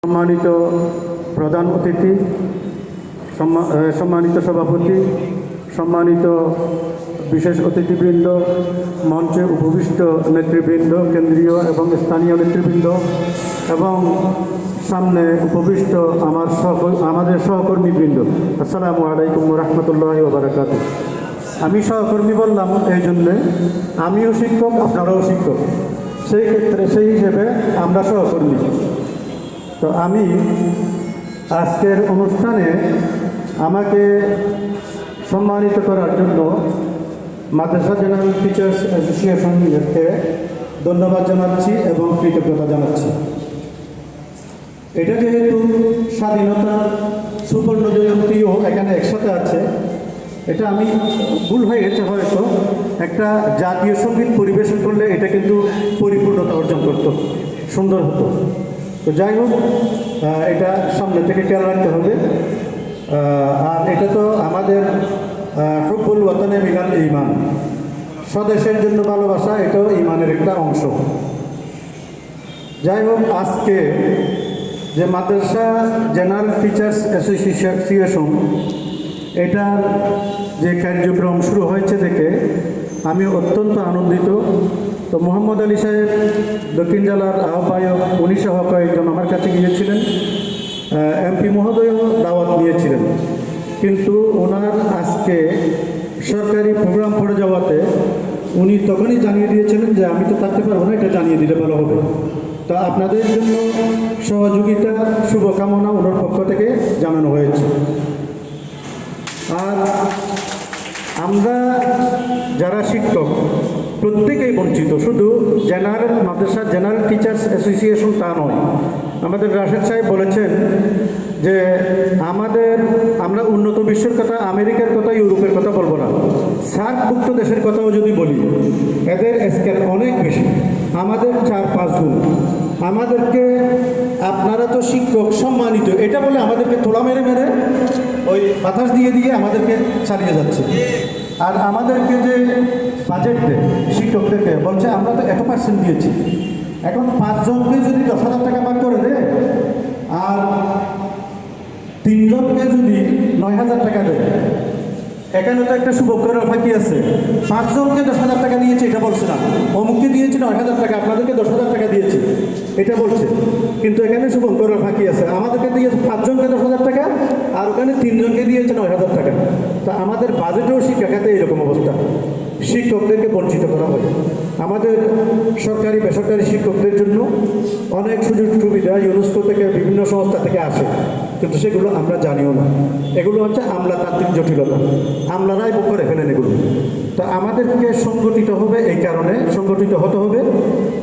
সম্মানিত প্রধান অতিথি, সম্মানিত সভাপতি, সম্মানিত বিশেষ অতিথিবৃন্দ, মঞ্চে উপবিষ্ট নেতৃবৃন্দ, কেন্দ্রীয় এবং স্থানীয় নেতৃবৃন্দ এবং সামনে উপবিষ্ট আমাদের সহকর্মীবৃন্দ, আসসালামু আলাইকুম রহমতুল্লাহি ওয়া বারাকাতুহু। আমি সহকর্মী বললাম এই জন্যে, আমিও শিক্ষক, আপনারাও শিক্ষক, সেই ক্ষেত্রে সেই হিসেবে আমরা সহকর্মী। তো আমি আজকের অনুষ্ঠানে আমাকে সম্মানিত করার জন্য মাদ্রাসা জেনারেল টিচার্স অ্যাসোসিয়েশনকে ধন্যবাদ জানাচ্ছি এবং কৃতজ্ঞতা জানাচ্ছি। এটা যেহেতু স্বাধীনতার সুবর্ণ জয়ন্তীও এখানে একসাথে আছে, এটা আমি ভুল হয়ে গেছে হয়তো, একটা জাতীয় সঙ্গীত পরিবেশন করলে এটা কিন্তু পরিপূর্ণতা অর্জন করত, সুন্দর হতো। তো যাই হোক, এটা সামনে থেকে খেয়াল রাখতে হবে। আর এটা তো আমাদের হুব্বুল ওয়াতানে মিনাল ঈমান, স্বদেশের জন্য ভালোবাসা, এটাও ঈমানের একটা অংশ। যাই হোক, আজকে যে মাদ্রাসা জেনারেল টিচার্স অ্যাসোসিয়েশন এটার যে কার্যক্রম শুরু হয়েছে দেখে আমি অত্যন্ত আনন্দিত। তো মোহাম্মদ আলী সাহেব দক্ষিণ জেলার আহ্বায়ক, উনি সহ কয়েকজন আমার কাছে গিয়েছিলেন, এমপি মহোদয়ও দাওয়াত নিয়েছিলেন, কিন্তু ওনার আজকে সরকারি প্রোগ্রাম পড়ে যাওয়াতে উনি তখনই জানিয়ে দিয়েছিলেন যে আমি তো থাকতে পারবো না, এটা জানিয়ে দিলে ভালো হবে। তা আপনাদের জন্য সহযোগিতা, শুভকামনা ওনার পক্ষ থেকে জানানো হয়েছে। আর আমরা যারা শিক্ষক প্রত্যেকেই বঞ্চিত, শুধু মাদ্রাসা জেনারেল টিচার্স অ্যাসোসিয়েশন তা নয়। আমাদের রাশেদ সাহেব বলেছেন যে আমরা উন্নত বিশ্বের কথা, আমেরিকার কথা, ইউরোপের কথা বলবো না, সার্কভুক্ত দেশের কথাও যদি বলি, এদের স্কেল অনেক বেশি, আমাদের 4-5 গুণ। আমাদেরকে আপনারা তো শিক্ষক সম্মানিত, এটা বলে আমাদেরকে তোলা মেরে মেরে ওই বাতাস দিয়ে দিয়ে আমাদেরকে চালিয়ে যাচ্ছে। আর আমাদেরকে যে বাজেট দেয় শিক্ষকদেরকে, বলছে আমরা তো এত % দিয়েছি। এখন 5 জনকে যদি 10,000 টাকা ভাগ করে দেয়, আর 3 জনকে যদি 9,000 টাকা দেয়, এখানে তো একটা শুভকরের ফাঁকি আছে। 5 জনকে 10,000 টাকা দিয়েছে এটা বলছে না, অমুককে দিয়েছে 9,000 টাকা, আপনাদেরকে 10,000 টাকা দিয়েছে এটা বলছে, কিন্তু এখানে শুভকরের ফাঁকি আছে। আমাদেরকে দিয়েছে 5 জনকে 10,000 টাকা, আর ওখানে 3 জনকে দিয়েছে 9,000 টাকা। তা আমাদের বাজেটেও শিক্ষা খাতে এরকম অবস্থা, শিক্ষকদেরকে বঞ্চিত করা হয়। আমাদের সরকারি বেসরকারি শিক্ষকদের জন্য অনেক সুযোগ সুবিধা ইউনেস্কো থেকে, বিভিন্ন সংস্থা থেকে আসে, কিন্তু সেগুলো আমরা জানিও না। এগুলো হচ্ছে আমলাতান্ত্রিক জটিলতা, আমলারাই ভোগ করে ফেলেন এগুলো। তো আমাদেরকে সংগঠিত হবে, এই কারণে সংগঠিত হতে হবে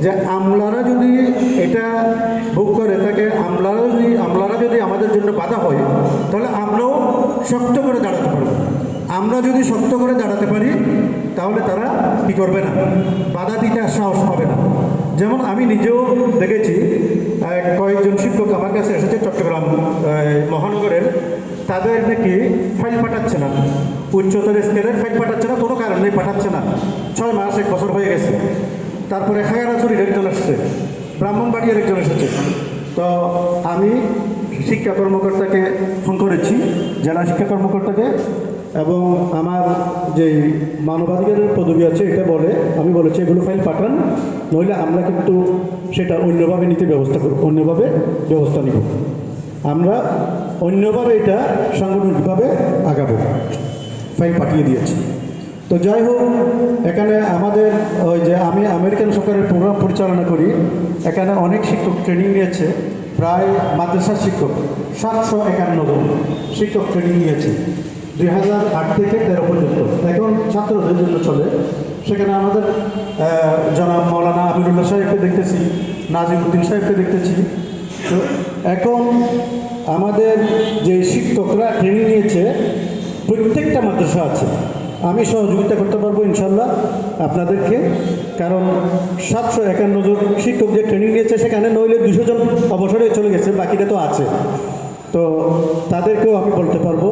যে আমলারা যদি এটা ভোগ করে থাকে, আমলারা যদি আমাদের জন্য বাধা হয়, তাহলে আমরাও শক্ত করে দাঁড়াতে পারবো। আমরা যদি শক্ত করে দাঁড়াতে পারি, তাহলে তারা কী করবে না, বাধা দিতে সাহস পাবে না। যেমন আমি নিজেও দেখেছি, কয়েকজন শিক্ষক আমার কাছে এসেছে চট্টগ্রাম মহানগরের, তাদের নাকি ফাইল পাঠাচ্ছে না, উচ্চতর স্কেলের ফাইল পাঠাচ্ছে না, কোনো কারণে পাঠাচ্ছে না। 6 মাস 1 বছর হয়ে গেছে। তারপরে খাগড়াছড়ির একজন আসছে, ব্রাহ্মণবাড়িয়ার একজন এসেছে। তো আমি শিক্ষা কর্মকর্তাকে ফোন করেছি, জেলা শিক্ষা কর্মকর্তাকে, এবং আমার যে মানবাধিকারের পদবি আছে এটা বলে আমি বলেছি এগুলো ফাইল পাঠান, নইলে আমরা কিন্তু সেটা অন্যভাবে নিতে অন্যভাবে ব্যবস্থা নিব, আমরা অন্যভাবে এটা সাংগঠনিকভাবে আগাবো। ফাইল পাঠিয়ে দিয়েছি। তো যাই হোক, এখানে আমাদের ওই যে আমি আমেরিকান সরকারের প্রোগ্রাম পরিচালনা করি, এখানে অনেক শিক্ষক ট্রেনিং নিয়েছে, প্রায় মাদ্রাসার শিক্ষক 751 জন শিক্ষক ট্রেনিং নিয়েছে 2008 থেকে 13 পর্যন্ত। এখন ছাত্রদের জন্য চলে। সেখানে আমাদের জনাব মৌলানা আমিরুল্লাহ সাহেবকে দেখতেছি, নাজিমউদ্দিন সাহেবকে দেখতেছি। তো এখন আমাদের যে শিক্ষকরা ট্রেনিং নিয়েছে প্রত্যেকটা মাদ্রাসা আছে, আমি সহযোগিতা করতে পারবো ইনশাল্লাহ আপনাদেরকে, কারণ 751 জন শিক্ষক যে ট্রেনিং নিয়েছে, সেখানে নইলে 200 জন অবসরে চলে গেছে, বাকিটা তো আছে। তো তাদেরকেও আমি বলতে পারবো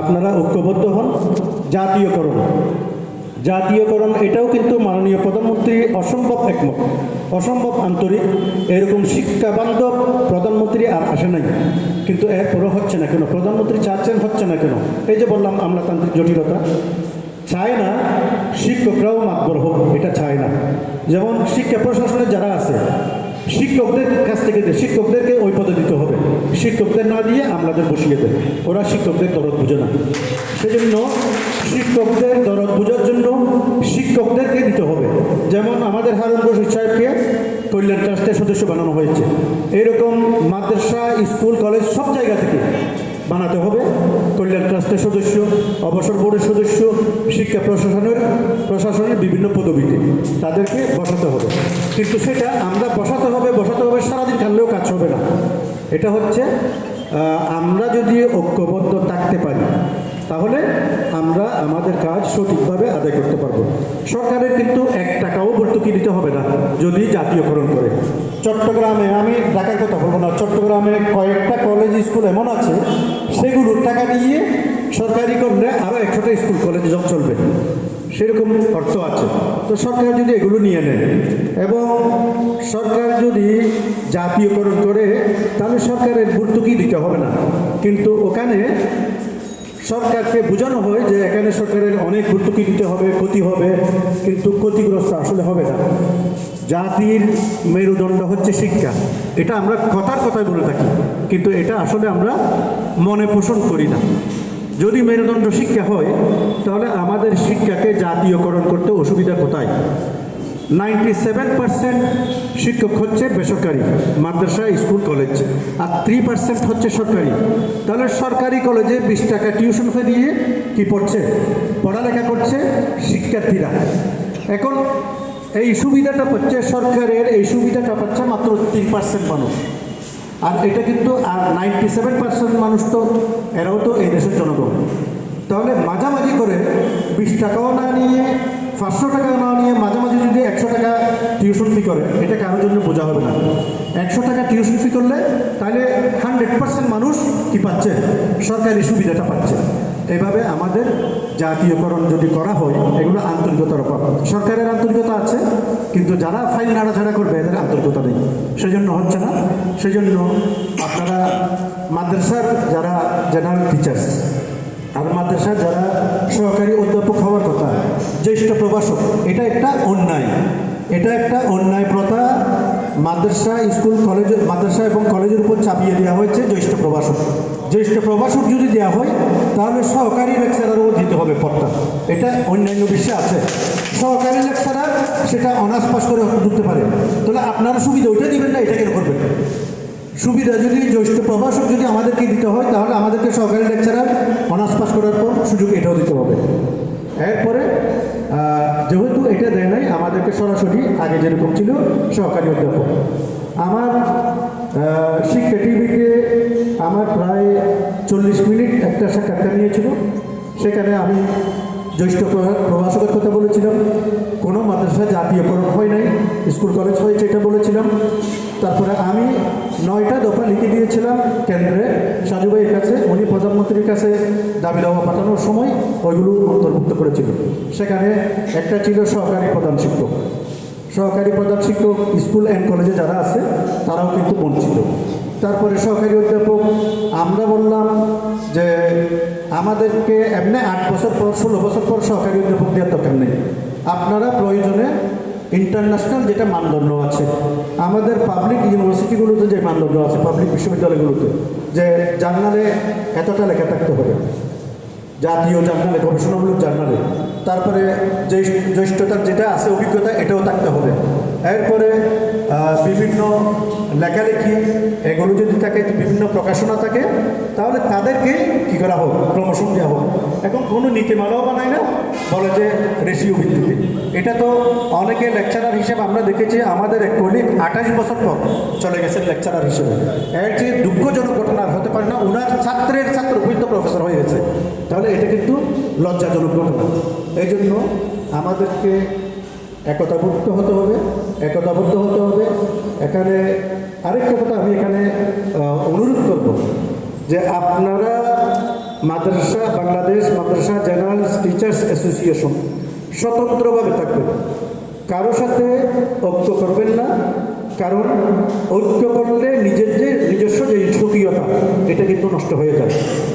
আপনারা ঐক্যবদ্ধ হন। জাতীয়করণ এটাও কিন্তু মাননীয় প্রধানমন্ত্রী অসম্ভব একমত, অসম্ভব আন্তরিক, এরকম শিক্ষা বান্ধব প্রধানমন্ত্রী আর আসে নাই, কিন্তু এরপরও হচ্ছে না কেন? প্রধানমন্ত্রী চাচ্ছেন, হচ্ছে না কেন? এই যে বললাম আমলাতান্ত্রিক জটিলতা। চায় না শিক্ষকরাও মাতবর হোক, এটা চায় না। যেমন শিক্ষা প্রশাসনে যারা আছে, শিক্ষকদের কাছ থেকে শিক্ষকদেরকে ওই পদে দিতে হবে, শিক্ষকদের না দিয়ে আমলাদের বসিয়ে দেয়। ওরা শিক্ষকদের দরদ বুঝে না, সেজন্য শিক্ষকদের দরদ বোঝার জন্য শিক্ষকদেরকে দিতে হবে। যেমন আমাদের হারুন রশিদ সাহেবকে কল্যাণ ট্রাস্টের সদস্য বানানো হয়েছে, এইরকম মাদ্রাসা, স্কুল, কলেজ সব জায়গা থেকে বানাতে হবে কল্যাণ ট্রাস্টের সদস্য, অবসর বোর্ডের সদস্য, শিক্ষা প্রশাসনের বিভিন্ন পদবিতে তাদেরকে বসাতে হবে। কিন্তু সেটা আমরা বসাতে হবে সারাদিন কাটলেও কাজ হবে না। এটা হচ্ছে আমরা যদি ঐক্যবদ্ধ থাকতে পারি তাহলে আমরা আমাদের কাজ সঠিকভাবে আদায় করতে পারবো। সরকারের কিন্তু 1 টাকাও ভর্তুকি দিতে হবে না যদি জাতীয়করণ করে। চট্টগ্রামে, আমি ঢাকার কথা বলবো না, চট্টগ্রামে কয়েকটা কলেজ স্কুল এমন আছে সেগুলো টাকা দিয়ে সরকারি করলে আরও 100টা স্কুল কলেজ চলবে, সেরকম অর্থ আছে। তো সরকার যদি এগুলো নিয়ে নেয় এবং সরকার যদি জাতীয়করণ করে তাহলে সরকারের ভর্তুকি দিতে হবে না। কিন্তু ওখানে সরকারকে বোঝানো হয় যে এখানে সরকারের অনেক ভর্তুকি দিতে হবে, ক্ষতি হবে, কিন্তু ক্ষতিগ্রস্ত আসলে হবে না। জাতির মেরুদণ্ড হচ্ছে শিক্ষা, এটা আমরা কথায় বলে থাকি, কিন্তু এটা আসলে আমরা মনে পোষণ করি না। যদি মেরুদণ্ড শিক্ষা হয় তাহলে আমাদের শিক্ষাকে জাতীয়করণ করতে অসুবিধা কোথায়? 97% শিক্ষক হচ্ছে বেসরকারি মাদ্রাসা, স্কুল, কলেজ, আর 3% হচ্ছে সরকারি। তাহলে সরকারি কলেজে 20 টাকা টিউশন ফি দিয়ে কি পড়ছে? পড়ালেখা করছে শিক্ষার্থীরা। এখন এই সুবিধাটা পাচ্ছে সরকারের, এই সুবিধাটা পাচ্ছে মাত্র 3% মানুষ। আর এটা কিন্তু আর 97% মানুষ তো এরাও তো এই দেশের জনগণ। তাহলে মাঝামাঝি করে 20 টাকাও না নিয়ে, 500 টাকা না নিয়ে মাঝামাঝি যদি 100 টাকা টিউশন ফি করে, এটা কারোর জন্য বোঝা হবে না। 100 টাকা টিউশন ফি করলে তাহলে 100% মানুষ কি পাচ্ছে? সরকারি সুবিধাটা পাচ্ছে। এভাবে আমাদের জাতীয়করণ যদি করা হয়, এগুলো আন্তরিকতার অভাব। সরকারের আন্তরিকতা আছে, কিন্তু যারা ফাইল নাড়াছাড়া করবে এদের আন্তরিকতা নেই, সেজন্য হচ্ছে না। সেজন্য আপনারা মাদ্রাসার যারা জেনারেল টিচার্স আর মাদ্রাসার যারা সহকারী অধ্যাপক হওয়ার কথা, জ্যেষ্ঠ প্রভাষক, এটা একটা অন্যায়, এটা একটা অন্যায় প্রথা মাদ্রাসা, স্কুল, কলেজ, মাদ্রাসা এবং কলেজের উপর চাপিয়ে দেওয়া হয়েছে জ্যেষ্ঠ প্রভাষক। জ্যেষ্ঠ প্রভাষক যদি দেওয়া হয় তাহলে সহকারী লেকচারারও দিতে হবে পদটা, এটা অন্যান্য বিষয়ে আছে। সহকারী লেকচারার সেটা অনার্স পাস করে ঢুকতে পারে, তাহলে আপনারা সুবিধা ওইটা দিবেন না, এটা কেন করবেন? সুবিধা যদি জ্যেষ্ঠ প্রভাষক যদি আমাদেরকে দিতে হয় তাহলে আমাদেরকে সহকারী লেকচারার অনার্স পাস করার পর সুযোগ এটাও দিতে হবে। এরপরে যেহেতু এটা দেয় নাই, আমাদেরকে সরাসরি আগে যেরকম ছিল সহকারী অধ্যাপক। আমার শিক্ষা টিভিতে আমার প্রায় 40 মিনিট একটা সাক্ষাৎকার নিয়েছিল, সেখানে আমি জ্যেষ্ঠ প্রভাষকের কথা বলেছিলাম, কোনো মাদ্রাসা জাতীয়করণ হয় নাই, স্কুল কলেজ হয়েছে এটা বলেছিলাম। তারপরে আমি 9টা দফা লিখে দিয়েছিলাম কেন্দ্রে সাজু ভাইয়ের কাছে, উনি প্রধানমন্ত্রীর কাছে দাবি দাওয়া পাঠানোর সময় ওইগুলো অন্তর্ভুক্ত করেছিল। সেখানে একটা ছিল সহকারী প্রধান শিক্ষক। সহকারী প্রধান শিক্ষক স্কুল অ্যান্ড কলেজে যারা আছে তারাও কিন্তু বঞ্চিত। তারপরে সহকারী অধ্যাপক আমরা বললাম যে আমাদেরকে এমনি 8 বছর পর 16 বছর পর সহকারী অধ্যাপক দেওয়ার দরকার নেই, আপনারা প্রয়োজনে ইন্টারন্যাশনাল যেটা মানদণ্ড আছে আমাদের পাবলিক ইউনিভার্সিটিগুলোতে, যে মানদণ্ড আছে পাবলিক বিশ্ববিদ্যালয়গুলোতে, যে জার্নালে এতটা লেখা থাকতে হবে, জাতীয় জার্নালে, গবেষণামূলক জার্নালে, তারপরে জ্যেষ্ঠতার যেটা আছে অভিজ্ঞতা এটাও থাকতে হবে। এরপরে বিভিন্ন লেখালেখি এগুলো যদি থাকে, বিভিন্ন প্রকাশনা থাকে, তাহলে তাদেরকে কী করা হোক, প্রমোশন দেওয়া হোক। এখন কোনো নীতিমালাও বানায় না, বলে যে রেশিও ভিত্তিতে। এটা তো অনেকে লেকচারার হিসেবে আমরা দেখেছি, আমাদের এক কলিগ 28 বছর পর চলে গেছেন লেকচারার হিসেবে। এর যে দুঃখজনক ঘটনা হতে পারে না, ওনার ছাত্রের ছাত্র উপযুক্ত প্রফেসর হয়ে গেছে, তাহলে এটা কিন্তু লজ্জাজনক ঘটনা। এই জন্য আমাদেরকে একতাবদ্ধ হতে হবে। এখানে আরেকটা কথা আমি এখানে অনুরোধ করব যে আপনারা মাদ্রাসা, বাংলাদেশ মাদ্রাসা জেনারেল টিচার্স অ্যাসোসিয়েশন স্বতন্ত্রভাবে থাকবেন, কারোর সাথে ঐক্য করবেন না। কারণ ঐক্য করলে নিজস্ব যে ঝুঁকি নষ্ট হয়ে যায়।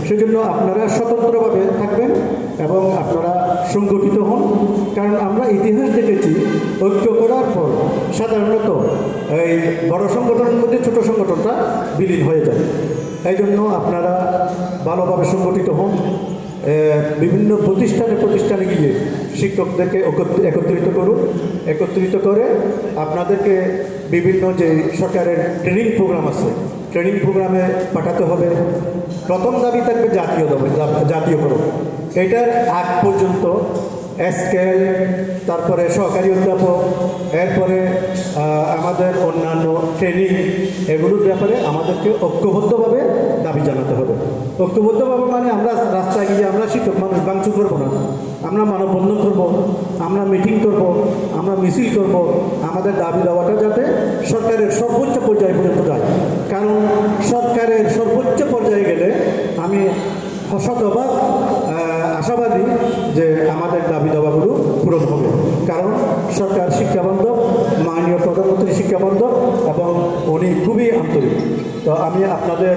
সেজন্য আপনারা স্বতন্ত্রভাবে থাকবেন এবং আপনারা সংগঠিত হন। কারণ আমরা ইতিহাস দেখেছি, ঐক্য করার পর সাধারণত এই বড় সংগঠনের মধ্যে ছোট সংগঠনটা বিলীন হয়ে যায়। এই জন্য আপনারা ভালোভাবে সংগঠিত হন। বিভিন্ন প্রতিষ্ঠানে গিয়ে শিক্ষকদেরকে একত্রিত করুন। একত্রিত করে আপনাদেরকে বিভিন্ন যে সরকারের ট্রেনিং প্রোগ্রাম আছে, ট্রেনিং প্রোগ্রামে পাঠাতে হবে। প্রথম দাবি থাকবে জাতীয়করণ। এটার আগ পর্যন্ত স্কেল, তারপরে সহকারী অধ্যাপক, এরপরে আমাদের অন্যান্য ট্রেনিং, এগুলোর ব্যাপারে আমাদেরকে ঐক্যবদ্ধভাবে দাবি জানাতে হবে। ঐক্যবদ্ধভাবে মানে আমরা রাস্তায় গিয়ে আমরা শিক্ষক মানুষ ভাঙচুর করবো না, আমরা মানববন্ধন করব, আমরা মিটিং করব, আমরা মিছিল করব। আমাদের দাবি দেওয়াটা যাতে সরকারের সর্বোচ্চ পর্যায়ে পর্যন্ত যায়। কারণ সরকারের সর্বোচ্চ পর্যায়ে গেলে আমি শতভাগ আশাবাদী যে আমাদের দাবি দাওয়াগুলো পূরণ হবে। কারণ সরকার শিক্ষাবান্ধব, মাননীয় প্রধানমন্ত্রী শিক্ষাবান্ধব এবং উনি খুবই আন্তরিক। তো আমি আপনাদের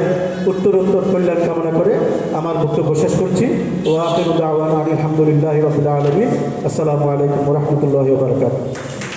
উত্তরোত্তর কল্যাণ কামনা করে আমার বক্তব্য শেষ করছি। ওয়া আখিরু দাওয়ানা আলহামদুলিল্লাহি রাব্বিল আলামিন। আসসালামু আলাইকুম ওয়া রাহমাতুল্লাহি ওয়া বারাকাতুহু।